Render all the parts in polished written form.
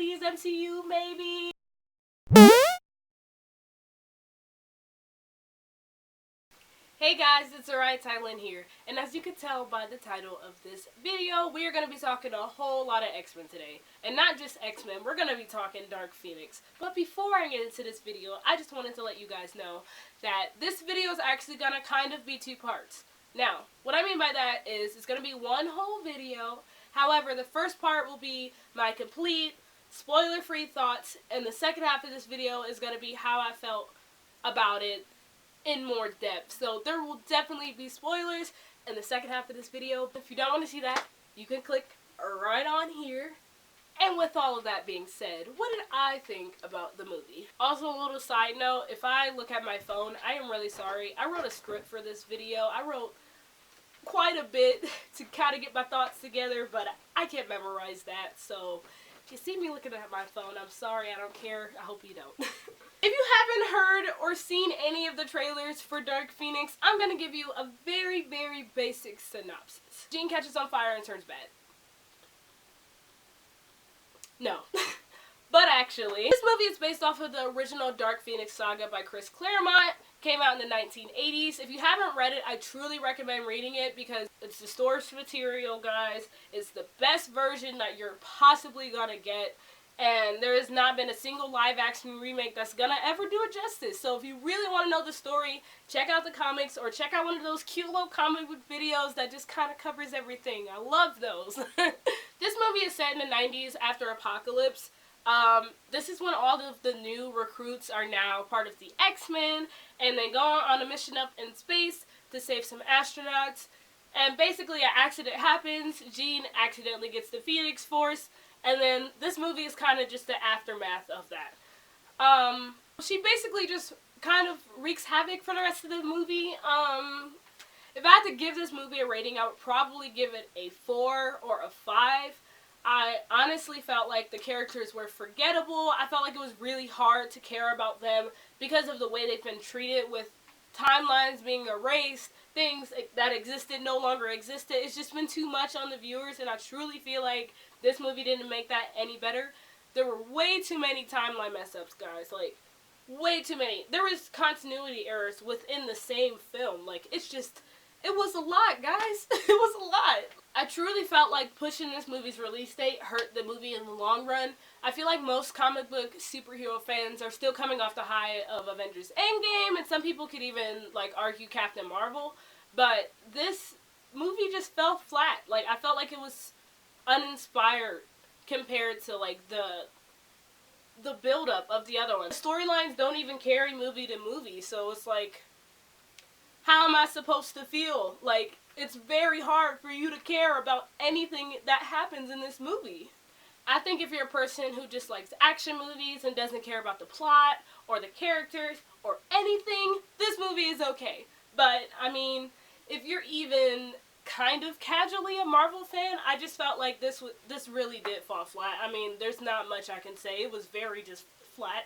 please, MCU, maybe? Hey guys, it's Arai Thailand here, and as you can tell by the title of this video, we are going to be talking a whole lot of X-Men today. And not just X-Men, we're going to be talking Dark Phoenix. But before I get into this video, I just wanted to let you guys know that this video is actually going to kind of be two parts. Now, what I mean by that is it's going to be one whole video. However, the first part will be my complete, spoiler-free thoughts, and the second half of this video is going to be how I felt about it in more depth. So there will definitely be spoilers in the second half of this video. If you don't want to see that, you can click right on here. And with all of that being said, what did I think about the movie? Also, a little side note, if I look at my phone, I am really sorry. I wrote a script for this video. I wrote quite a bit to kind of get my thoughts together, but I can't memorize that. So if you see me looking at my phone, I'm sorry. I don't care. I hope you don't. If you haven't heard or seen any of the trailers for Dark Phoenix, I'm going to give you a very, very basic synopsis. Jean catches on fire and turns bad. No. But actually, this movie is based off of the original Dark Phoenix saga by Chris Claremont. Came out in the 1980s. If you haven't read it, I truly recommend reading it because it's the source material, guys. It's the best version that you're possibly going to get. And there has not been a single live-action remake that's gonna ever do it justice. So if you really want to know the story, check out the comics or check out one of those cute little comic book videos that just kind of covers everything. I love those. This movie is set in the 90s after Apocalypse. This is when all of the new recruits are now part of the X-Men, and they go on a mission up in space to save some astronauts. And basically an accident happens. Jean accidentally gets the Phoenix Force. And then this movie is kind of just the aftermath of that. She basically just kind of wreaks havoc for the rest of the movie. If I had to give this movie a rating, I would probably give it a 4 or a 5. I honestly felt like the characters were forgettable. I felt like it was really hard to care about them because of the way they've been treated, with timelines being erased, things that existed no longer existed. It's just been too much on the viewers, and I truly feel like this movie didn't make that any better. There were way too many timeline mess-ups, guys. Like, way too many. There was continuity errors within the same film. Like, it's just, it was a lot, guys. It was a lot. I truly felt like pushing this movie's release date hurt the movie in the long run. I feel like most comic book superhero fans are still coming off the high of Avengers Endgame, and some people could even, like, argue Captain Marvel. But this movie just fell flat. Like, I felt like it was uninspired compared to, like, the build-up of the other ones. The storylines don't even carry movie to movie, so it's like, how am I supposed to feel? Like, it's very hard for you to care about anything that happens in this movie. I think if you're a person who just likes action movies and doesn't care about the plot or the characters or anything, this movie is okay. But, I mean, if you're even kind of casually a Marvel fan, I just felt like this really did fall flat. I mean, there's not much I can say. It was very just flat.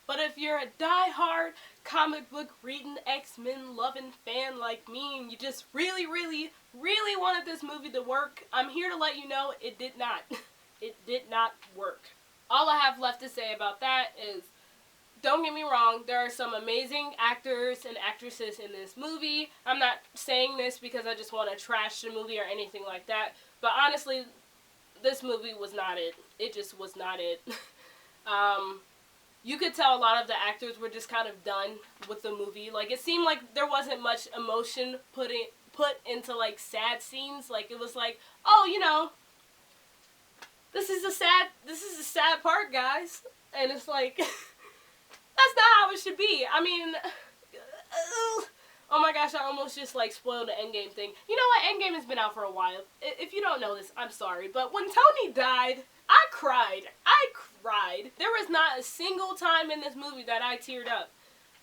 But if you're a die-hard comic book reading, X-Men loving fan like me, and you just really, really, really wanted this movie to work, I'm here to let you know it did not. It did not work. All I have left to say about that is, don't get me wrong, there are some amazing actors and actresses in this movie. I'm not saying this because I just want to trash the movie or anything like that. But honestly, this movie was not it. It just was not it. You could tell a lot of the actors were just kind of done with the movie. Like, it seemed like there wasn't much emotion put into, like, sad scenes. Like, it was like, oh, you know, this is a sad part, guys. And it's like, that's not how it should be. I mean, oh my gosh, I almost just, like, spoiled the Endgame thing. You know what? Endgame has been out for a while. If you don't know this, I'm sorry. But when Tony died, I cried. There was not a single time in this movie that I teared up.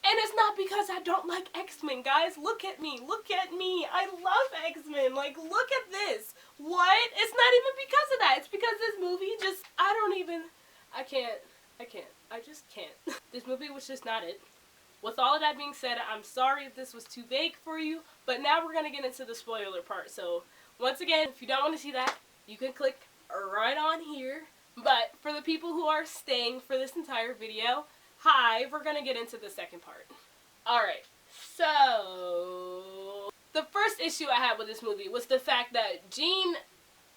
And it's not because I don't like X-Men, guys. Look at me. Look at me. I love X-Men. Like, look at this. What? It's not even because of that. It's because this movie just, I can't. I just can't. This movie was just not it. With all of that being said, I'm sorry if this was too vague for you, but now we're going to get into the spoiler part. So, once again, if you don't want to see that, you can click right on here. But for the people who are staying for this entire video, hi, we're gonna get into the second part. Alright, so the first issue I had with this movie was the fact that Jean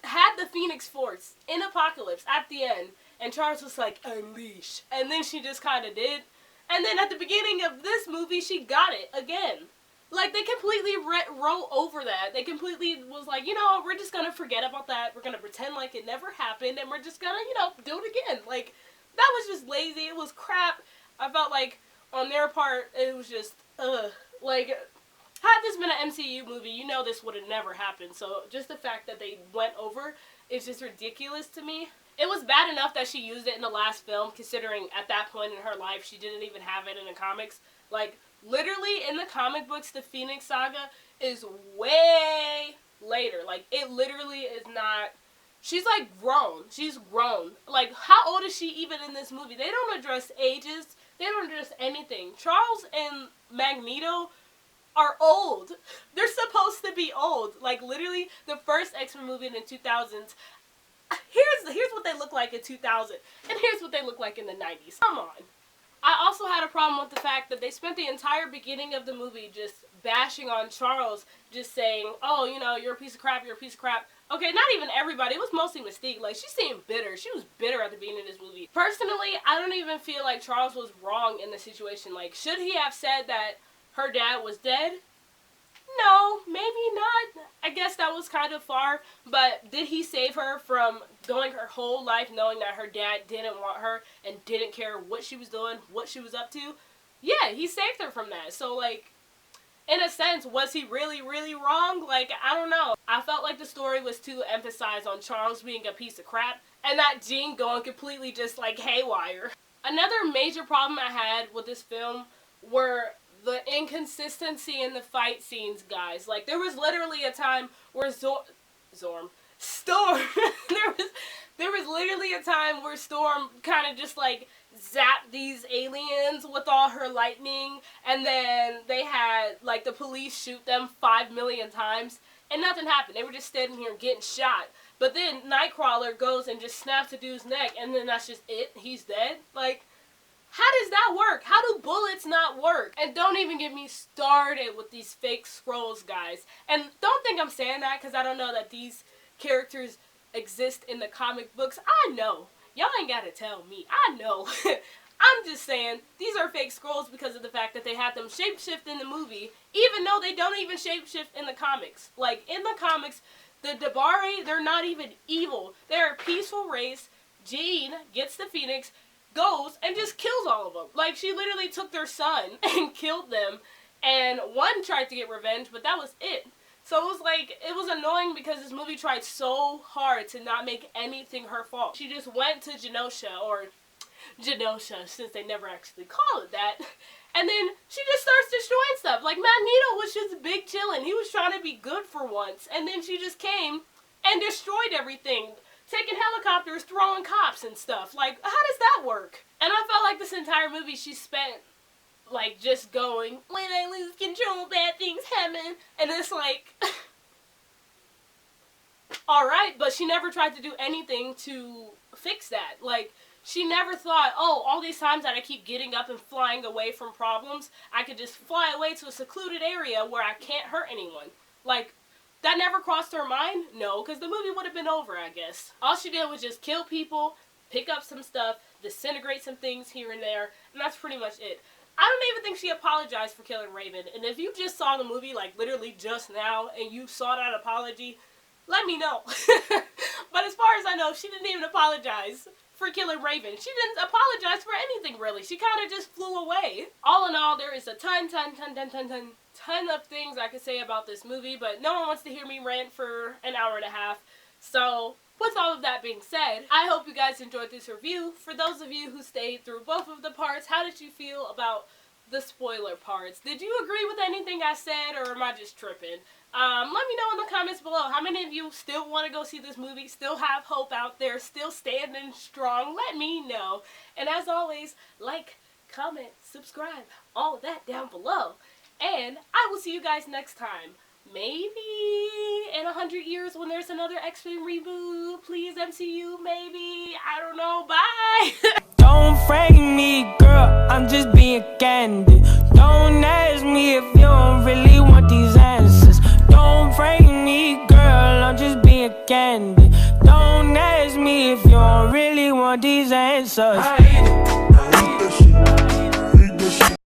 had the Phoenix Force in Apocalypse at the end, and Charles was like, unleash. And then she just kind of did. And then at the beginning of this movie, she got it again. Like, they completely wrote over that. They completely was like, you know, we're just gonna forget about that. We're gonna pretend like it never happened, and we're just gonna, you know, do it again. Like, that was just lazy. It was crap. I felt like, on their part, it was just, like, had this been an MCU movie, you know this would have never happened. So just the fact that they went over is just ridiculous to me. It was bad enough that she used it in the last film, considering at that point in her life she didn't even have it in the comics. Like, literally in the comic books, the Phoenix Saga is way later. Like, it literally is not... She's, like, grown. She's grown. Like, how old is she even in this movie? They don't address ages. They don't address anything. Charles and Magneto are old. They're supposed to be old. Like, literally, the first X-Men movie in the 2000s, here's what they look like in 2000, and here's what they look like in the 90s. Come on. I also had a problem with the fact that they spent the entire beginning of the movie just bashing on Charles, just saying, oh, you know, you're a piece of crap, you're a piece of crap. Okay, not even everybody. It was mostly Mystique. Like, she seemed bitter. She was bitter at the beginning of this movie. Personally, I don't even feel like Charles was wrong in the situation. Like, should he have said that her dad was dead? No, maybe not. I guess that was kind of far, but did he save her from going her whole life knowing that her dad didn't want her and didn't care what she was doing, what she was up to? Yeah, he saved her from that. So, like, in a sense, was he really, really wrong? Like, I don't know. I felt like the story was too emphasized on Charles being a piece of crap and that Jean going completely just, like, haywire. Another major problem I had with this film were the inconsistency in the fight scenes, guys. Like, there was literally a time where Storm there was literally a time where Storm kind of just like zapped these aliens with all her lightning, and then they had like the police shoot them 5 million times and nothing happened. They were just standing here getting shot. But then Nightcrawler goes and just snaps the dude's neck, and then that's just it. He's dead. Like, how does that work? How do bullets not work? And don't even get me started with these fake Skrulls, guys. And don't think I'm saying that because I don't know that these characters exist in the comic books. I know. Y'all ain't gotta tell me. I know. I'm just saying, these are fake Skrulls because of the fact that they had them shapeshift in the movie, even though they don't even shapeshift in the comics. Like, in the comics, the Dabari, they're not even evil. They're a peaceful race. Jean gets the Phoenix, goes and just kills all of them. Like, she literally took their son and killed them, and one tried to get revenge, but that was it. So it was like, it was annoying because this movie tried so hard to not make anything her fault. She just went to Genosha, or Genosha, since they never actually call it that, and then she just starts destroying stuff. Like, Magneto was just big chillin'. He was trying to be good for once, and then she just came and destroyed everything. Taking helicopters, throwing cops and stuff. Like, how does that work? And I felt like this entire movie she spent, like, just going, when I lose control, bad things happen. And it's like, alright, but she never tried to do anything to fix that. Like, she never thought, oh, all these times that I keep getting up and flying away from problems, I could just fly away to a secluded area where I can't hurt anyone. Like, that never crossed her mind? No, because the movie would have been over, I guess. All she did was just kill people, pick up some stuff, disintegrate some things here and there, and that's pretty much it. I don't even think she apologized for killing Raven, and if you just saw the movie, like, literally just now, and you saw that apology, let me know. But as far as I know, she didn't even apologize for killing Raven. She didn't apologize for anything, really. She kind of just flew away. All in all, there is a ton of things I could say about this movie, but no one wants to hear me rant for an hour and a half. So, with all of that being said, I hope you guys enjoyed this review. For those of you who stayed through both of the parts, how did you feel about the spoiler parts? Did you agree with anything I said, or am I just tripping? Let me know in the comments below. How many of you still want to go see this movie, still have hope out there, still standing strong? Let me know. And as always, like, comment, subscribe, all of that down below. And I will see you guys next time. maybe in 100 years when there's another X-Men reboot. Please, MCU, maybe. I don't know. Bye. Don't frame me, girl, I'm just being candid. Don't ask me if you don't really want these answers. Don't frame me, girl, I'm just being candid. Don't ask me if you don't really want these answers.